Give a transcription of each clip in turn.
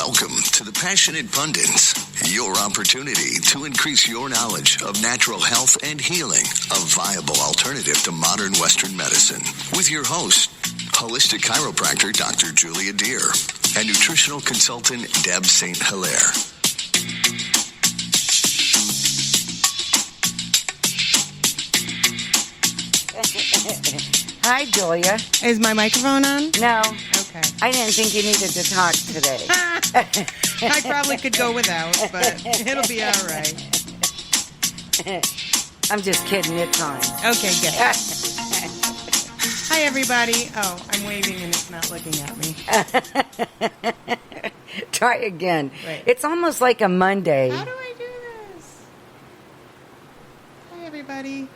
Welcome to the Passionate Pundits, your opportunity to increase your knowledge of natural health and healing, a viable alternative to modern Western medicine. With your host, holistic chiropractor Dr. Juliadeer and nutritional consultant Deb St.Hilaire. Hi, Julia. Is my microphone on? No. Okay. I didn't think you needed to talk today. I probably could go without, but it'll be all right. I'm just kidding. It's on. Okay, good. Hi, everybody. Oh, I'm waving and it's not looking at me. Try again. Right. It's almost like a Monday. How do I do this? Hi, everybody.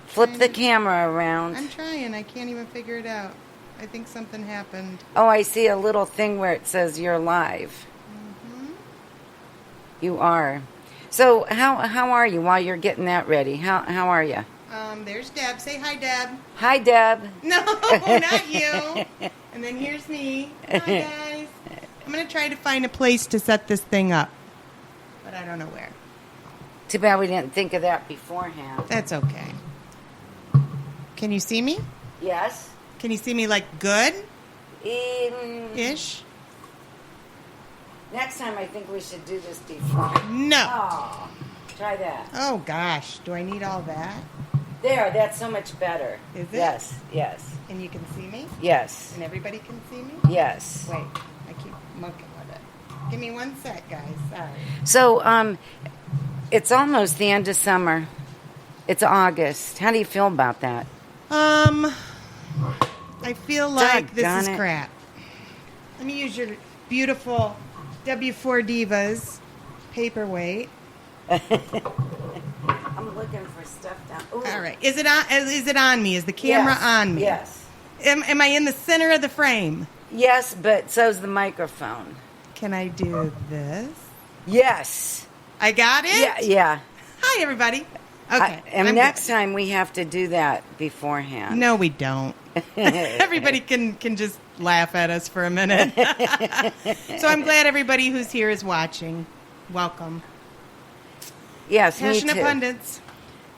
Flip the camera around. I'm trying. I can't even figure it out. I think something happened. Oh, I see a little thing where it says you're live. Mm-hmm. You are. So how are you while you're getting that ready? How are you? There's Deb. Say hi, Deb. Hi, Deb. No, not you. And then here's me. Hi, guys. I'm going to try to find a place to set this thing up, but I don't know where. Too bad we didn't think of that beforehand. That's okay. Can you see me? Yes. Can you see me like good-ish? Next time I think we should do this before. No. Oh, try that. Oh, gosh. Do I need all that? There, that's so much better. Is it? Yes, yes, And you can see me? yes, And everybody can see me? yes. Wait. I keep mucking with it. Give me 1 sec, guys. Sorry. So, it's almost the end of summer. It's August. How do you feel about that? I feel like this Doggone is it. crap. Let me use your beautiful W4 Divas paperweight. I'm looking for stuff down. Ooh. All right. Is it on? Is it on me? Is the camera Yes, on me? Yes. Am I in the center of the frame? Yes, but so's the microphone. Can I do this? Yes. I got it? Yeah, yeah. Hi, everybody. Okay. And I'm next good. time we have to do that beforehand. No, we don't. Everybody can just laugh at us for a minute. So I'm glad everybody who's here is watching. Welcome. Yes, me Passionate too. Pundits.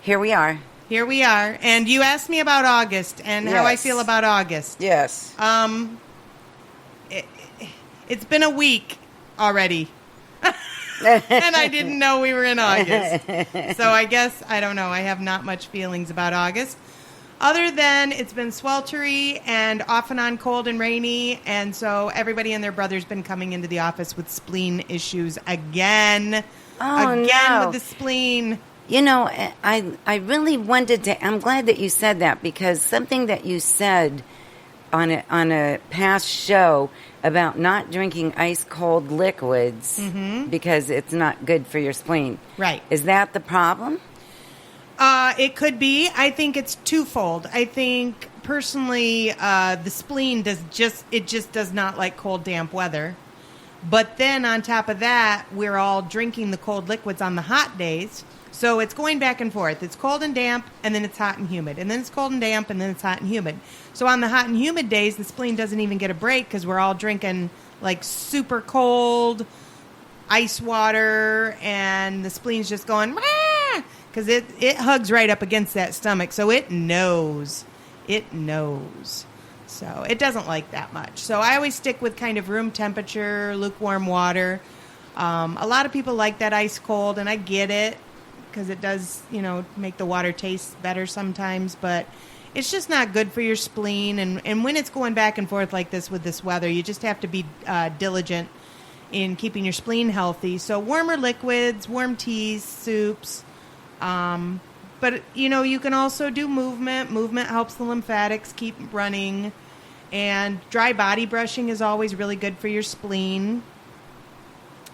Here we are. Here we are. And you asked me about August and how I Yes. feel about August. Yes. It's been a week already. And I didn't know we were in August. So I guess, I don't know, I have not much feelings about August. Other than it's been sweltery and off and on cold and rainy. And so everybody and their brother's been coming into the office with spleen issues again. Oh, Again no. with the spleen. You know, I really wanted to. I'm glad that you said that because something that you said on a past show about not drinking ice cold liquids because it's not good for your spleen. Right. Is that the problem? It could be. I think it's twofold. I think personally, the spleen just does not like cold, damp weather. But then on top of that, we're all drinking the cold liquids on the hot days. So it's going back and forth. It's cold and damp, and then it's hot and humid. And then it's cold and damp, and then it's hot and humid. So on the hot and humid days, the spleen doesn't even get a break because we're all drinking like super cold ice water, and the spleen's just going, because it hugs right up against that stomach. So it knows. It knows. So it doesn't like that much. So I always stick with kind of room temperature, lukewarm water. A lot of people like that ice cold, and I get it because it does, make the water taste better sometimes. But it's just not good for your spleen. And when it's going back and forth like this with this weather, you just have to be diligent in keeping your spleen healthy. So warmer liquids, warm teas, soups. But, you can also do movement. Movement helps the lymphatics keep running. And dry body brushing is always really good for your spleen.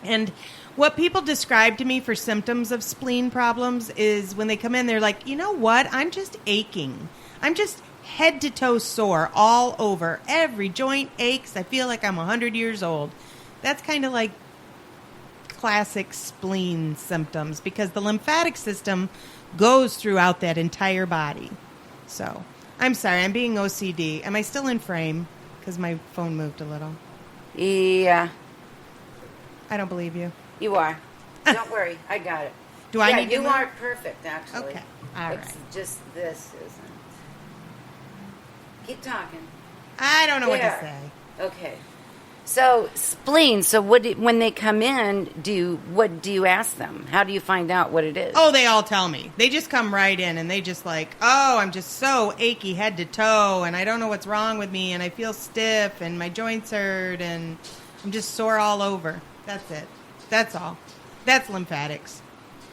And what people describe to me for symptoms of spleen problems is when they come in, they're like, you know what? I'm just aching. I'm just head to toe sore all over. Every joint aches. I feel like I'm 100 years old. That's kind of like classic spleen symptoms because the lymphatic system goes throughout that entire body. So, I'm sorry, I'm being OCD. Am I still in frame? Because my phone moved a little. Yeah. I don't believe you. You are. Don't worry. I got it. Do I need to you move? are perfect, actually. Okay. All it's right. just this isn't. Keep talking. I don't know what to There. say. Okay. So spleens. So when they come in, what do you ask them? How do you find out what it is? Oh, they all tell me. They just come right in and they just like, oh, I'm just so achy head to toe and I don't know what's wrong with me and I feel stiff and my joints hurt and I'm just sore all over. That's it. That's all. That's lymphatics.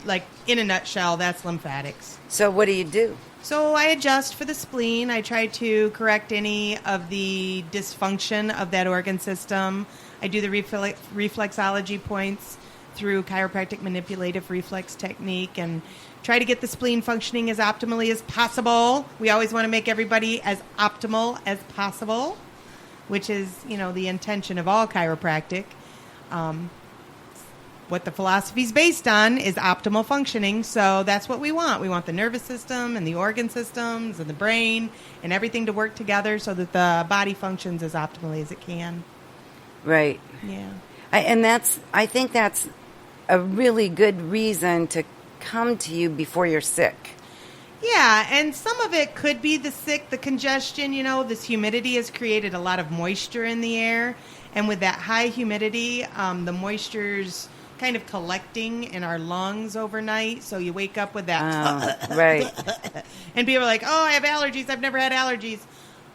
Like, in a nutshell, that's lymphatics. So what do you do? So I adjust for the spleen. I try to correct any of the dysfunction of that organ system. I do the reflexology points through chiropractic manipulative reflex technique and try to get the spleen functioning as optimally as possible. We always want to make everybody as optimal as possible, which is, the intention of all chiropractic. What the philosophy is based on is optimal functioning, so that's what we want. We want the nervous system and the organ systems and the brain and everything to work together so that the body functions as optimally as it can. Right. Yeah. I think that's a really good reason to come to you before you're sick. Yeah, and some of it could be the congestion. This humidity has created a lot of moisture in the air, and with that high humidity, the moisture's kind of collecting in our lungs overnight, so you wake up with that. Right. And people are like, oh, I have allergies. I've never had allergies.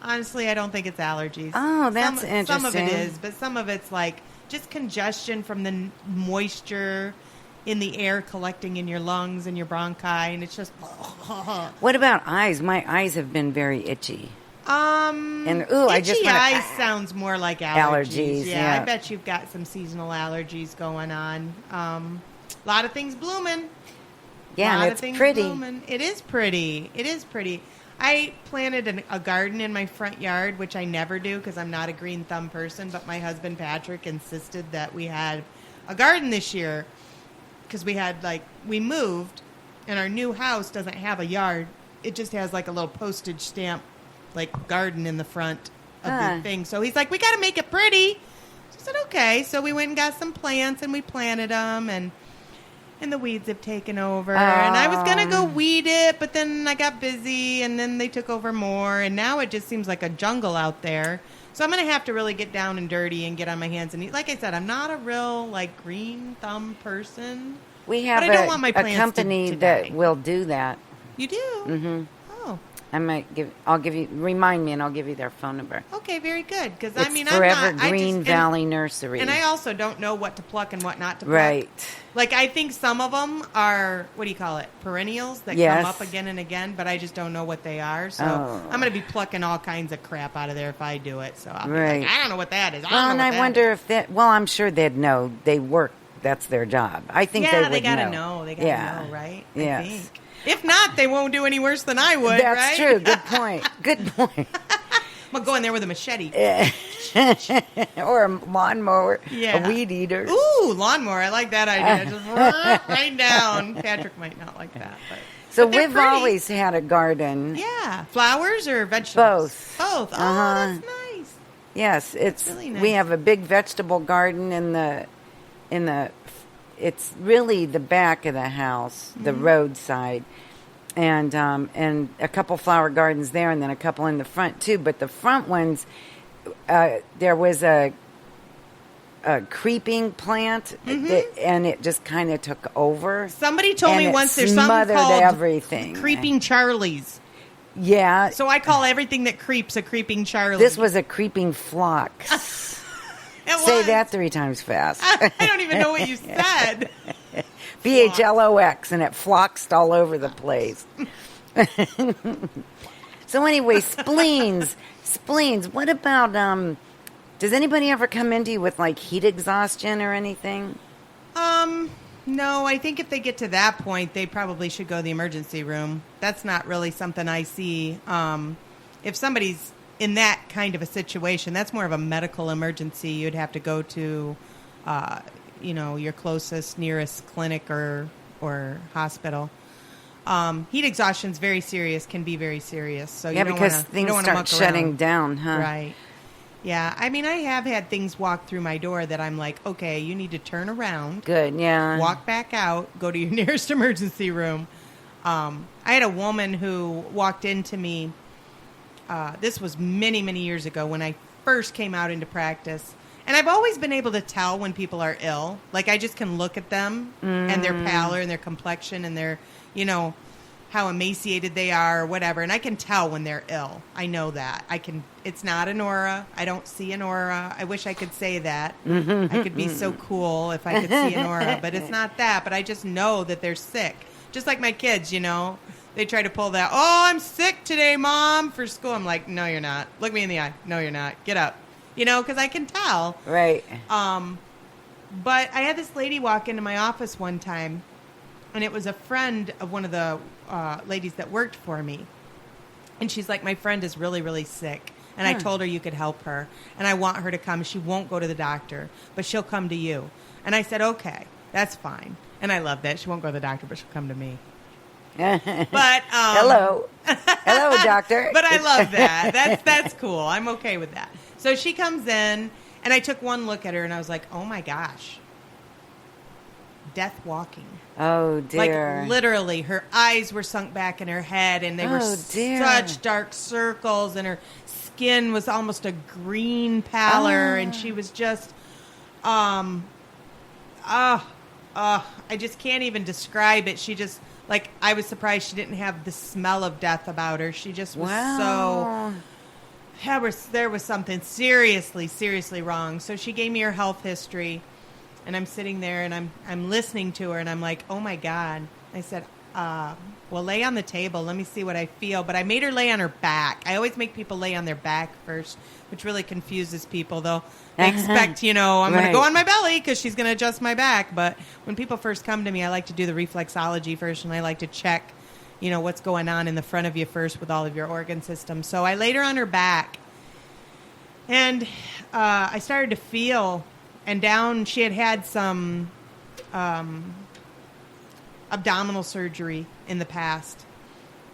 Honestly, I don't think it's allergies. Oh, that's interesting. Some of it is, but some of it's like just congestion from the moisture in the air collecting in your lungs and your bronchi, and it's just... What about eyes? My eyes have been very itchy. I just itchy eyes sounds more like allergies. Yeah, I bet you've got some seasonal allergies going on. A lot of things blooming. Yeah, and it's pretty. Blooming. It is pretty. It is pretty. I planted a garden in my front yard, which I never do because I'm not a green thumb person, but my husband Patrick insisted that we had a garden this year because we moved and our new house doesn't have a yard. It just has like a little postage stamp garden in the front of the thing. So he's like, we got to make it pretty. So I said, okay. So we went and got some plants and we planted them and the weeds have taken over. And I was going to go weed it, but then I got busy and then they took over more. And now it just seems like a jungle out there. So I'm going to have to really get down and dirty and get on my hands and knees. Like I said, I'm not a real green thumb person. We have but I don't want my plants company to that die. will do that. You do? Mm-hmm. Oh. I'll give you, remind me and I'll give you their phone number. Okay, very good. Because It's Forever Green Valley Nursery. And I also don't know what to pluck and what not to pluck. Right. I think some of them are, what do you call it, perennials that Yes. come up again and again, but I just don't know what they are. So I'm going to be plucking all kinds of crap out of there if I do it. So I'll be like, I don't know what that is. I wonder if that, I'm sure they'd know. They work. That's their job. I think they would know. They got to know. They got to know, right? Yes. I think. If not, they won't do any worse than I would, That's right? true. Good point. Good point. I'm going to go in there with a machete. Or a lawnmower. Yeah. A weed eater. Ooh, lawnmower. I like that idea. Just right down. Patrick might not like that. So but they're we've pretty. always had a garden. Yeah. Flowers or vegetables? Both. Oh, that's nice. Yes. It's really nice. We have a big vegetable garden in the it's really the back of the house, the roadside. And a couple flower gardens there, and then a couple in the front too. But the front ones, there was a creeping plant, and it just kind of took over. Somebody told me it once there's something smothered called everything. creeping Charlies. Yeah. So I call everything that creeps a creeping Charlie. This was a creeping phlox. Say that 3 times fast. I don't even know what you said. BHLOX, and it floxed all over the place. So anyway, spleens. What about, does anybody ever come into you with heat exhaustion or anything? No, I think if they get to that point, they probably should go to the emergency room. That's not really something I see. If somebody's in that kind of a situation, that's more of a medical emergency. You'd have to go to, your closest, nearest clinic or hospital. Heat exhaustion is can be very serious. So because things start shutting down, huh? Right. Yeah, I mean, I have had things walk through my door that I'm like, okay, you need to turn around. Good, yeah. Walk back out, go to your nearest emergency room. I had a woman who walked into me. This was many, many years ago when I first came out into practice. And I've always been able to tell when people are ill. Like, I just can look at them and their pallor and their complexion and their, how emaciated they are or whatever. And I can tell when they're ill. I know that. It's not an aura. I don't see an aura. I wish I could say that. I could be so cool if I could see an aura. But it's not that. But I just know that they're sick. Just like my kids, They try to pull that, oh, I'm sick today, Mom, for school. I'm like, no, you're not. Look me in the eye. No, you're not. Get up. Because I can tell. Right. But I had this lady walk into my office one time, and it was a friend of one of the ladies that worked for me. And she's like, my friend is really, really sick. And I told her you could help her. And I want her to come. She won't go to the doctor, but she'll come to you. And I said, okay, that's fine. And I love that. She won't go to the doctor, but she'll come to me. But hello doctor. But I love that. That's cool. I'm okay with that. So she comes in, and I took one look at her, and I was like, oh my gosh, death walking. Oh dear. Like, literally, her eyes were sunk back in her head, and they were such dark circles, and her skin was almost a green pallor, and she was just I just can't even describe it. She just, like, I was surprised she didn't have the smell of death about her. She just was so... There was something seriously wrong. So she gave me her health history, and I'm sitting there, and I'm listening to her, and I'm like, oh, my God. I said, well, lay on the table. Let me see what I feel. But I made her lay on her back. I always make people lay on their back first, which really confuses people, though. They expect, I'm going to go on my belly because she's going to adjust my back. But when people first come to me, I like to do the reflexology first, and I like to check, what's going on in the front of you first with all of your organ systems. So I laid her on her back, and I started to feel, and down, she had some abdominal surgery in the past.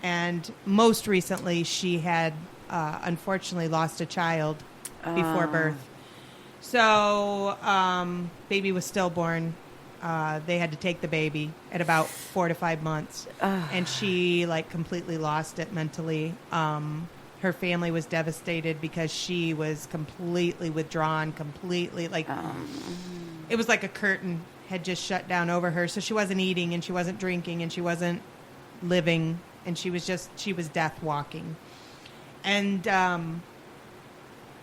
And most recently, she had unfortunately lost a child before birth. So, baby was stillborn. They had to take the baby at about 4 to 5 months. And she, completely lost it mentally. Her family was devastated because she was completely withdrawn, it was like a curtain had just shut down over her. So she wasn't eating, and she wasn't drinking, and she wasn't living, and she was death walking. And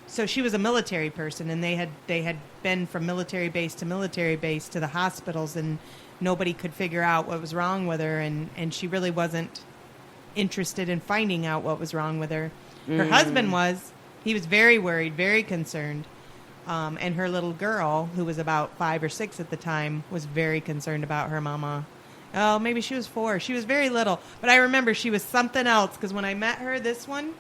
so she was a military person, and they had been from military base to the hospitals, and nobody could figure out what was wrong with her, and she really wasn't interested in finding out what was wrong with her. Her husband was. He was very worried, very concerned. And her little girl, who was about 5 or 6 at the time, was very concerned about her mama. Oh, maybe she was 4. She was very little. But I remember she was something else, because when I met her, this one,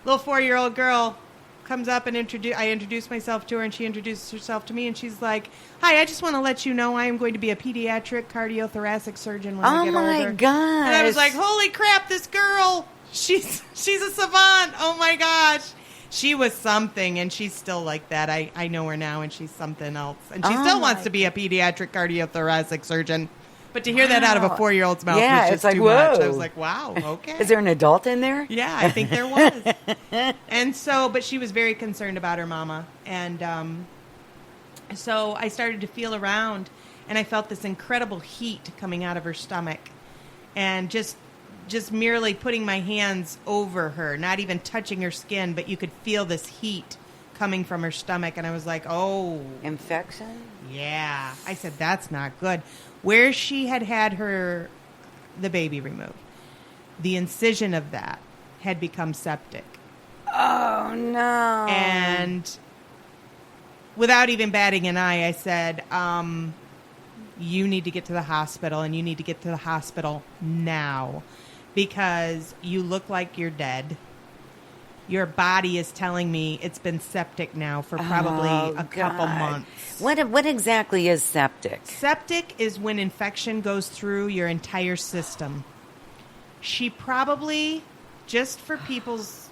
little 4-year-old girl comes up and I introduced myself to her, and she introduces herself to me, and she's like, hi, I just want to let you know I am going to be a pediatric cardiothoracic surgeon when I get older. Oh, my gosh. And I was like, holy crap, this girl, she's a savant. Oh, my gosh. She was something, and she's still like that. I know her now, and she's something else. And she still wants to be a pediatric cardiothoracic surgeon. But to hear that out of a 4-year-old's mouth was just too much. I was like, wow, okay. Is there an adult in there? Yeah, I think there was. And so, but she was very concerned about her mama. And so I started to feel around, and I felt this incredible heat coming out of her stomach. And just merely putting my hands over her, not even touching her skin, but you could feel this heat coming from her stomach. And I was like, oh. Infection? Yeah. I said, that's not good. Where she had the baby removed, the incision of that had become septic. Oh, no. And without even batting an eye, I said, you need to get to the hospital, and you need to get to the hospital now, because you look like you're dead. Your body is telling me it's been septic now for probably a couple months. What exactly is septic? Septic is when infection goes through your entire system. She probably, just for people's